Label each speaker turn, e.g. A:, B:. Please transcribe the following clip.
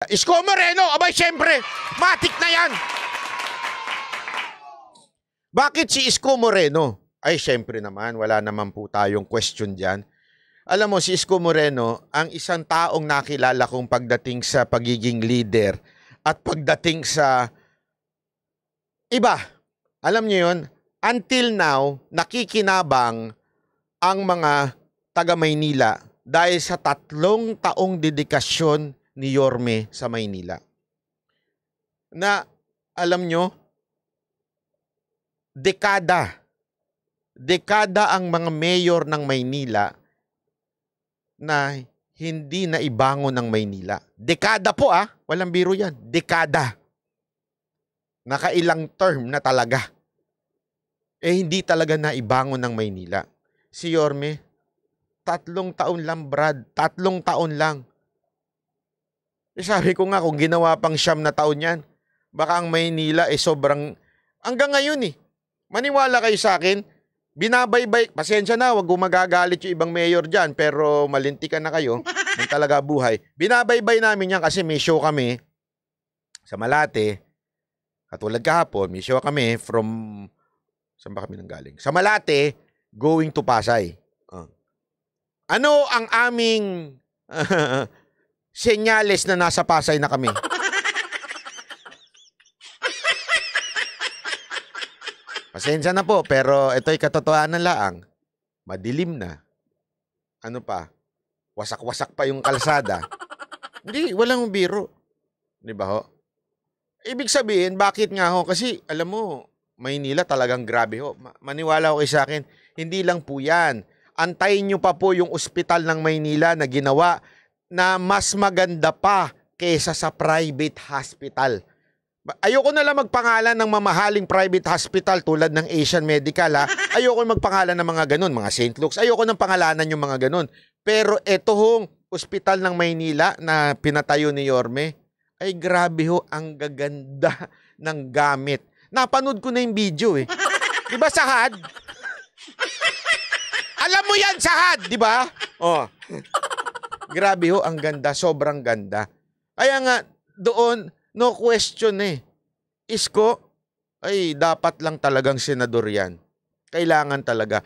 A: Isko Moreno, abay syempre, matik na yan. Bakit si Isko Moreno? Ay syempre naman, wala naman po tayong question dyan. Alam mo, si Isko Moreno, ang isang taong nakilala kong pagdating sa pagiging leader at pagdating sa iba. Alam niyo yun, until now, nakikinabang ang mga taga Maynila dahil sa 3 taong dedikasyon ni Yorme sa Maynila. Na, alam nyo, dekada ang mga mayor ng Maynila na hindi na ibangon ng Maynila. Dekada po walang biro yan. Dekada. Nakailang term na talaga. Hindi talaga na ibangon ng Maynila. Si Yorme, 3 taon lang, Brad. 3 taon lang. Sabi ko nga, kung ginawa pang 9 na taon yan, baka ang Maynila sobrang, hanggang ngayon maniwala kayo sa akin, binabaybay, pasensya na, wag gumagagalit yung ibang mayor dyan, pero malintikan na kayo, yung talaga buhay. Binabaybay namin yan kasi may show kami sa Malate, katulad kahapon, may show kami from, saan ba kami nanggaling? Sa Malate, going to Pasay. Ano ang aming senyales na nasa Pasay na kami? Pasensya na po, pero ito'y katotohanan laang. Madilim na. Ano pa? Wasak-wasak pa yung kalsada. Hindi, walang biro. Di ba ho? Ibig sabihin, bakit nga ho? Kasi, alam mo, Maynila talagang grabe ho. Maniwala ko kayo sa akin, hindi lang po yan. Antayin nyo pa po yung ospital ng Maynila na ginawa na mas maganda pa kaysa sa private hospital. Ayoko na lang magpangalan ng mamahaling private hospital tulad ng Asian Medical Ayoko magpangalan ng mga ganun, mga St. Luke's. Ayoko nang pangalanan yung mga ganun. Pero eto hong ospital ng Maynila na pinatayo ni Yorme, ay grabe ho, ang gaganda ng gamit. Napanood ko na yung video Di ba Sahad? Alam mo yan, Sahad, di ba? Grabe ho, ang ganda, sobrang ganda. Kaya nga, doon, no question Isko, ay dapat lang talagang senador yan. Kailangan talaga.